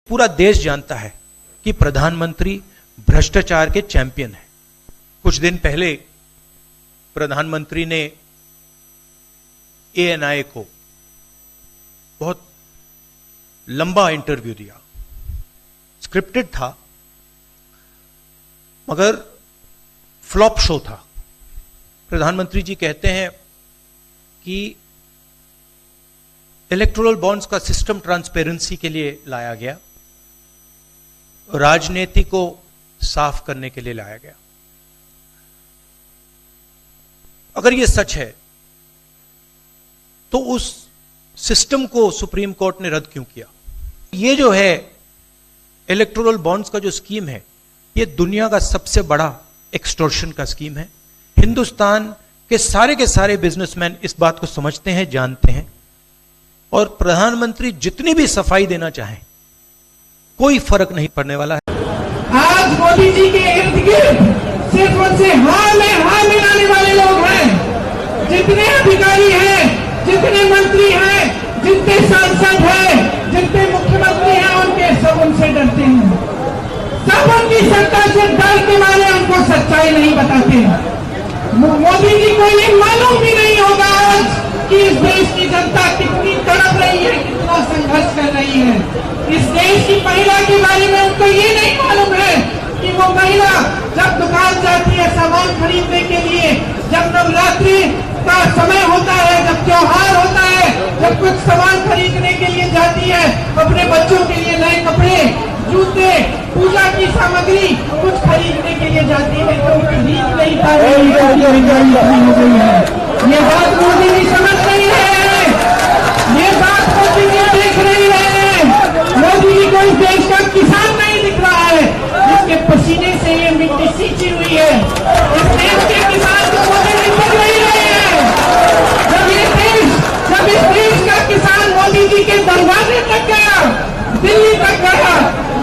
पूरा देश जानता है कि प्रधानमंत्री भ्रष्टाचार के चैंपियन हैं। कुछ दिन पहले प्रधानमंत्री ने ANI को बहुत लंबा इंटरव्यू दिया, स्क्रिप्टेड था मगर फ्लॉप शो था। प्रधानमंत्री जी कहते हैं कि इलेक्टोरल बॉन्ड्स का सिस्टम ट्रांसपेरेंसी के लिए लाया गया, राजनीति को साफ करने के लिए लाया गया। अगर यह सच है तो उस सिस्टम को सुप्रीम कोर्ट ने रद्द क्यों किया? यह जो है इलेक्टोरल बॉन्ड्स का जो स्कीम है, यह दुनिया का सबसे बड़ा एक्सटॉर्शन का स्कीम है। हिंदुस्तान के सारे बिजनेसमैन इस बात को समझते हैं, जानते हैं, और प्रधानमंत्री जितनी भी सफाई देना चाहें कोई फर्क नहीं पड़ने वाला है। आज मोदी जी के इर्द गिर्द सिर्फ उनसे हां में हां मिलाने वाले लोग हैं। जितने अधिकारी हैं, जितने मंत्री हैं, जितने सांसद हैं, जितने मुख्यमंत्री हैं, उनके सब उनसे डरते हैं। सब उनकी सत्ता से डर के मारे उनको सच्चाई नहीं बताते। मोदी जी को ये मालूम भी नहीं होगा आज कि इस देश की जनता कितनी तड़प रही है, कितना संघर्ष कर रही है। इस देश की महिला के बारे में उनको ये नहीं मालूम है कि वो महिला जब दुकान जाती है सामान खरीदने के लिए, जब नवरात्रि का समय होता है, जब त्योहार होता है, जब कुछ सामान खरीदने के लिए जाती है, अपने बच्चों के लिए नए कपड़े, जूते, पूजा की सामग्री कुछ खरीदने के लिए जाती है तो खरीद नहीं पा रही है। ये बात मोदी जी समझ रही है, ये बात मोदी जी देख रही है। मोदी जी को इस देश का किसान नहीं दिख रहा है, जिसके पसीने से ये मिट्टी सींची हुई है। इस देश के किसान को मोदी जी दिख रही है। जब इस देश का किसान मोदी जी के दरवाजे तक गया, दिल्ली तक गया,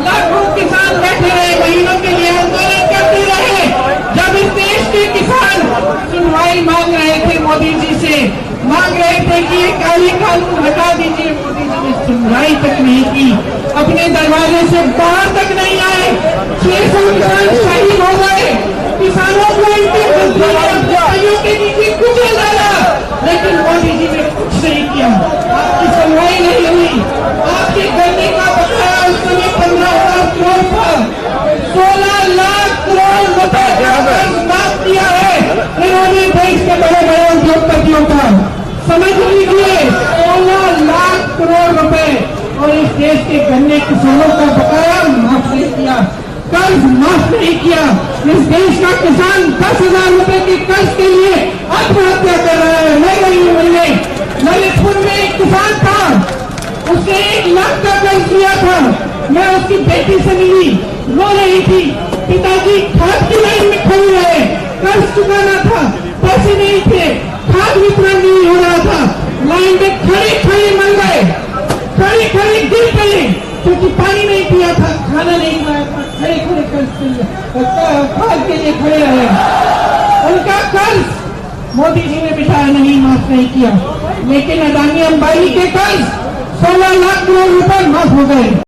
लाखों किसान बैठे रहे, महीनों के लिए आंदोलन करते रहे। जब इस देश के किसान सुनवाई मांग रहे थे मोदी जी से, मांग रहे थे कि ये काली कानून हटा दीजिए, मोदी जी ने सुनवाई तक नहीं की, अपने दरवाजे से बाहर तक नहीं आए। 600 किसान शहीद हो गए, किसानों को इनके मंत्रियों के नीचे कुचल डाला, लेकिन मोदी जी ने कुछ नहीं किया। आपकी सुनवाई नहीं हुई। आपके गन्ने का बकाया उस समय 15,000 करोड़ था, 16 लाख करोड़ रुपए का कर्ज माफ किया है इन्होंने देश के बड़े बड़े उद्योगपतियों का। समझ लीजिए, 16 लाख करोड़ रुपए, और इस देश के गन्ने किसानों का बकाया माफ नहीं किया, कर्ज माफ नहीं किया। इस देश का किसान 10,000 रुपए के कर्ज के लिए आत्महत्या कर रहा है। मैं गई मिलने ललितपुर में एक किसान था, उसने 1 लाख का कर्ज लिया था। मैं उसकी बेटी से मिली, रो रही थी, पिताजी खाद की लाइन में खड़े रहे, कर्ज चुकाना था, पैसे नहीं थे, खाद वितरण नहीं हो रहा था, लाइन में खड़े खड़े मर गए, खड़े खड़े गिर गए, क्योंकि पानी नहीं पिया था, खाना नहीं खाया था, खड़े खड़े खाद के लिए खड़े रहे। उनका कर्ज मोदी जी ने बिठाया नहीं, माफ नहीं किया, लेकिन अदानी अंबानी के कर्ज 16 लाख करोड़ रुपए माफ हो गए।